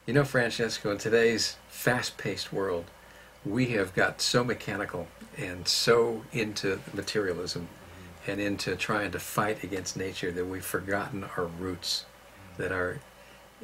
You know, Francesco, in today's fast-paced world, we have got so mechanical and so into materialism and into trying to fight against nature that we've forgotten our roots that are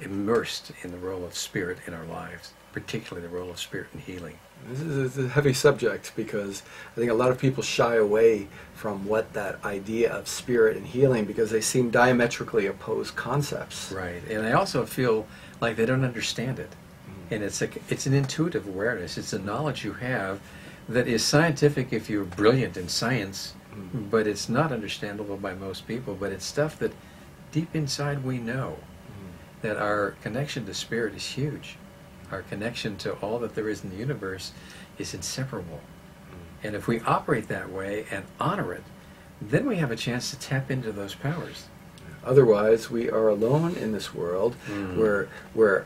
immersed in the role of spirit in our lives, particularly the role of spirit in healing. This is a heavy subject because I think a lot of people shy away from what that idea of spirit and healing because they seem diametrically opposed concepts. Right, and I also feel like they don't understand it. And it's an intuitive awareness. It's a knowledge you have that is scientific if you're brilliant in science, but it's not understandable by most people. But it's stuff that deep inside we know that our connection to spirit is huge. Our connection to all that there is in the universe is inseparable. And if we operate that way and honor it, then we have a chance to tap into those powers. Otherwise, we are alone in this world. We're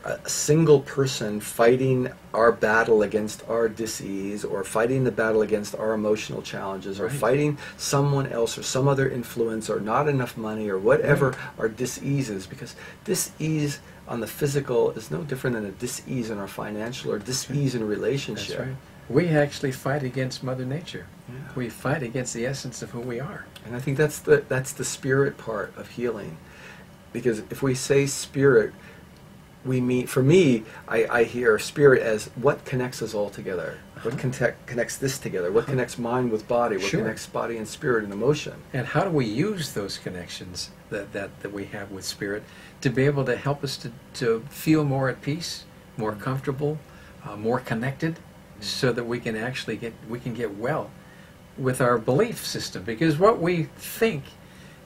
a single person fighting our battle against our dis-ease, or fighting the battle against our emotional challenges, or fighting someone else or some other influence, or not enough money, or whatever our dis-ease is. Because dis-ease on the physical is no different than a dis-ease in our financial or dis-ease in a relationship. That's right. We actually fight against Mother Nature. Yeah. We fight against the essence of who we are. And I think that's the spirit part of healing. Because if we say spirit, we mean, for me, I hear spirit as what connects us all together. What connects this together? What connects mind with body? What connects body and spirit and emotion? And how do we use those connections that we have with spirit to be able to help us to feel more at peace, more comfortable, more connected, so that we can actually get well with our belief system? Because what we think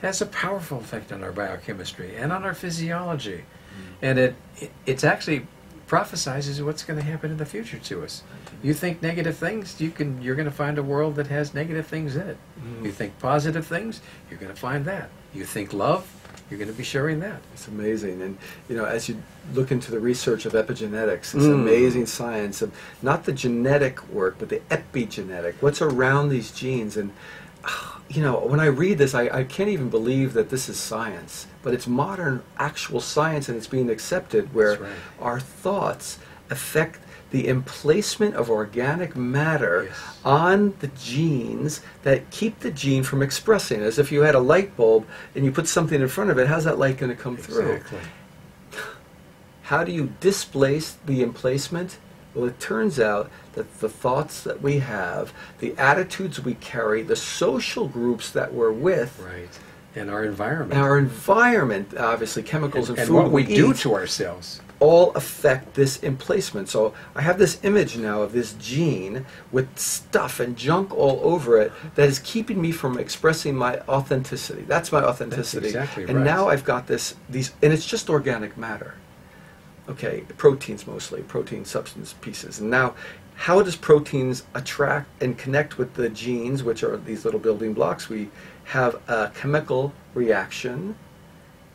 has a powerful effect on our biochemistry and on our physiology. And it's actually prophesizes what's going to happen in the future to us. You think negative things, you're going to find a world that has negative things in it. You think positive things, you're going to find that. You think love, you're going to be sharing that. It's amazing. And as you look into the research of epigenetics, it's amazing science of not the genetic work, but the epigenetic, what's around these genes. And when I read this, I can't even believe that this is science, but it's modern actual science, and it's being accepted, where our thoughts affect the emplacement of organic matter on the genes that keep the gene from expressing. As if you had a light bulb and you put something in front of it, how's that light going to come through? How do you displace the emplacement? Well, it turns out that the thoughts that we have, the attitudes we carry, the social groups that we're with, and our environment, obviously chemicals and food and what we do eat, to ourselves, all affect this emplacement. So I have this image now of this gene with stuff and junk all over it that is keeping me from expressing my authenticity. That's my authenticity. That's exactly and now I've got these, and it's just organic matter. Okay, proteins mostly, protein substance pieces. And now, how does proteins attract and connect with the genes, which are these little building blocks? We have a chemical reaction.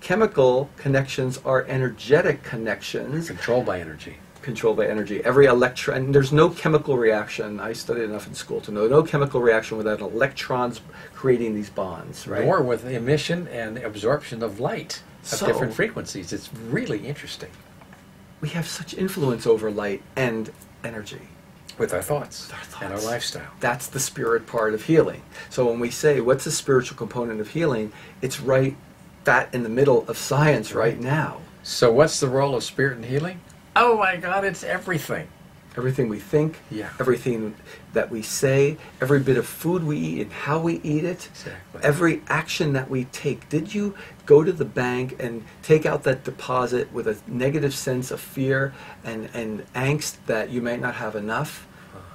Chemical connections are energetic connections. controlled by energy. Controlled by energy. Every electron, there's no chemical reaction, I studied enough in school to know, no chemical reaction without electrons creating these bonds, right? Or with emission and absorption of light of different frequencies. It's really interesting. We have such influence over light and energy. With our thoughts, and our lifestyle. That's the spirit part of healing. So when we say, what's the spiritual component of healing, it's that in the middle of science right now. So what's the role of spirit in healing? Oh my God, it's everything. Everything we think, everything that we say, every bit of food we eat and how we eat it, every action that we take. Did you go to the bank and take out that deposit with a negative sense of fear and angst that you might not have enough?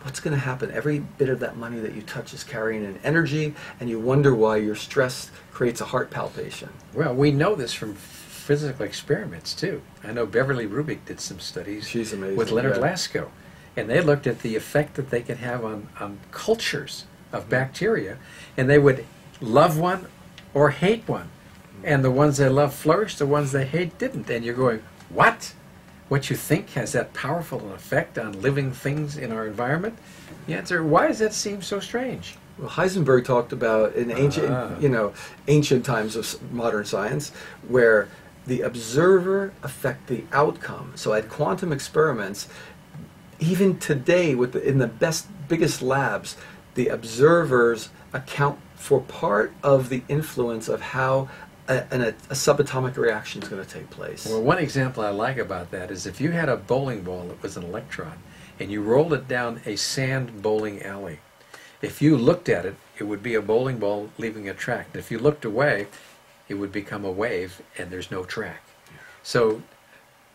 What's going to happen? Every bit of that money that you touch is carrying an energy, and you wonder why your stress creates a heart palpitation. Well, we know this from physical experiments too. I know Beverly Rubik did some studies with Leonard Lasko. And they looked at the effect that they could have on cultures of bacteria, and they would love one or hate one. And the ones they loved flourished, the ones they hate didn't. And you're going, what? What you think has that powerful an effect on living things in our environment? The answer, why does that seem so strange? Well, Heisenberg talked about in ancient times of modern science, where the observer affect the outcome. So at quantum experiments, even today in the biggest labs, the observers account for part of the influence of how a subatomic reaction is going to take place. Well, one example I like about that is if you had a bowling ball that was an electron and you rolled it down a sand bowling alley, if you looked at it, it would be a bowling ball leaving a track. And if you looked away, it would become a wave and there's no track. So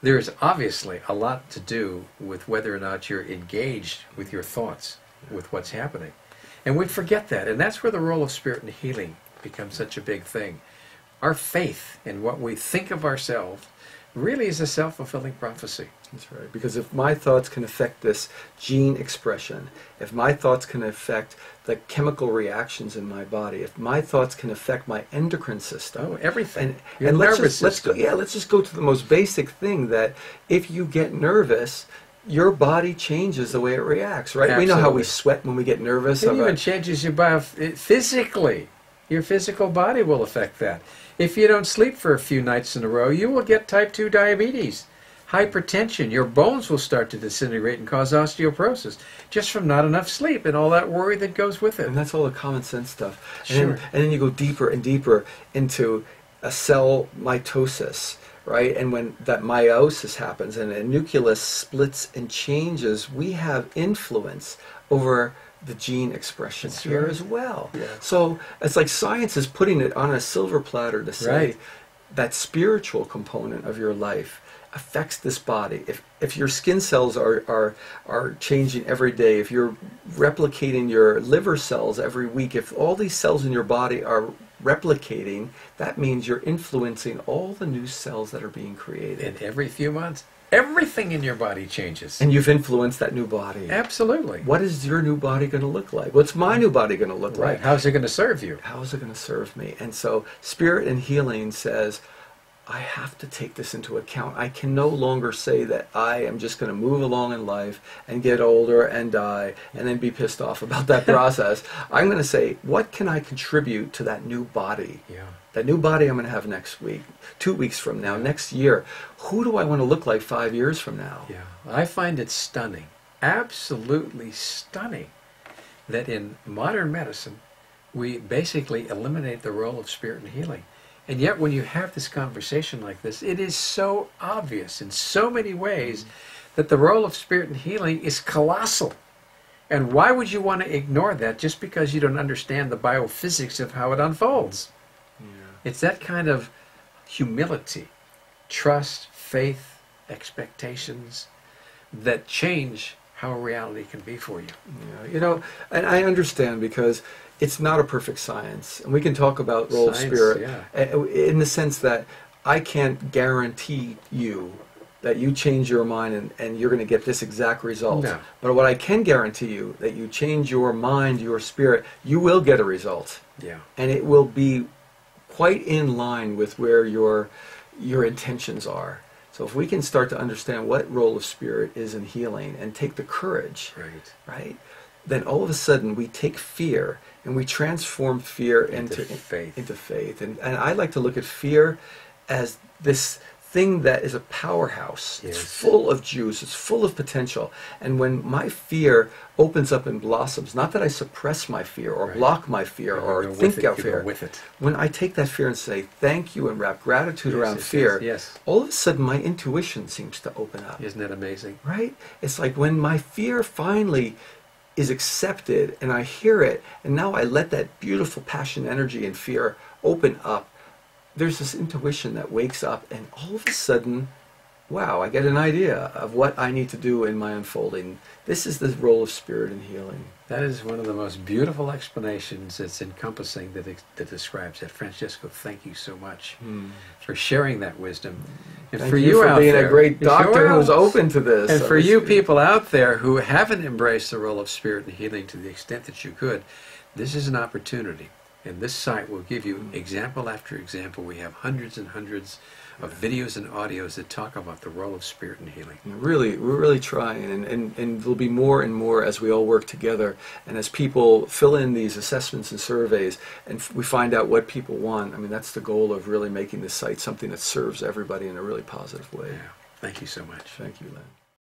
there's obviously a lot to do with whether or not you're engaged with your thoughts, with what's happening. And we forget that. And that's where the role of spirit and healing becomes such a big thing. Our faith in what we think of ourselves really is a self-fulfilling prophecy. That's right. Because if my thoughts can affect this gene expression, if my thoughts can affect the chemical reactions in my body, if my thoughts can affect my endocrine system, Oh, everything. and let's system. just go to the most basic thing, that if you get nervous, your body changes the way it reacts, right? We know how we Absolutely. sweat when we get nervous. It even changes your bio physically. Your physical body will affect that. If you don't sleep for a few nights in a row, you will get type 2 diabetes, hypertension. Your bones will start to disintegrate and cause osteoporosis just from not enough sleep and all that worry that goes with it. And that's all the common sense stuff. Sure. And then you go deeper and deeper into a cell mitosis, right? And when that meiosis happens and a nucleus splits and changes, we have influence over the gene expression That's here right. as well. Yeah. So it's like science is putting it on a silver platter to say Right. that spiritual component of your life affects this body. If your skin cells are changing every day, if you're replicating your liver cells every week, if all these cells in your body are replicating, that means you're influencing all the new cells that are being created. And every few months, everything in your body changes. And you've influenced that new body. Absolutely. What is your new body going to look like? What's my new body going to look Right. like? How's it going to serve you? How is it going to serve me? And so spirit and healing says, I have to take this into account. I can no longer say that I am just going to move along in life and get older and die and then be pissed off about that process. I'm going to say, what can I contribute to that new body? Yeah. That new body I'm going to have next week, 2 weeks from now, next year. Who do I want to look like 5 years from now? Yeah. I find it stunning, absolutely stunning, that in modern medicine, we basically eliminate the role of spirit and healing. And yet when you have this conversation like this, it is so obvious in so many ways that the role of spirit and healing is colossal. And why would you want to ignore that just because you don't understand the biophysics of how it unfolds? Yeah. It's that kind of humility, trust, faith, expectations that change how reality can be for you. Yeah, you know, and I understand because it's not a perfect science, and we can talk about role of Science, spirit yeah. in the sense that I can't guarantee you that you change your mind and you're going to get this exact result. No. But what I can guarantee you, that you change your mind, your spirit, you will get a result, Yeah. and it will be quite in line with where your intentions are. So if we can start to understand what role of spirit is in healing and take the courage, Right. right, then all of a sudden we take fear and we transform fear into faith. Into faith. And I like to look at fear as this thing that is a powerhouse. Yes. It's full of juice. It's full of potential. And when my fear opens up and blossoms, not that I suppress my fear or Right. block my fear You or go with think it, of you go fear, with it. when I take that fear and say thank you and wrap gratitude Yes, around yes, fear, yes. all of a sudden my intuition seems to open up. Isn't that amazing? Right? It's like when my fear finally is accepted and I hear it, and now I let that beautiful passion, energy, and fear open up, there's this intuition that wakes up, and all of a sudden, wow, I get an idea of what I need to do in my unfolding. This is the role of spirit in healing. That is one of the most beautiful explanations that's encompassing that describes it. Francesco, thank you so much for sharing that wisdom. And Thank for you for out being there, a great doctor Sure. who's open to this. And So for this you is- people out there who haven't embraced the role of spirit and healing to the extent that you could, this is an opportunity. And this site will give you example after example. We have hundreds and hundreds of videos and audios that talk about the role of spirit in healing. Really, we're really trying, and there'll be more and more as we all work together, and as people fill in these assessments and surveys, and we find out what people want. I mean, that's the goal of really making this site something that serves everybody in a really positive way. Yeah. Thank you so much. Thank you, Len.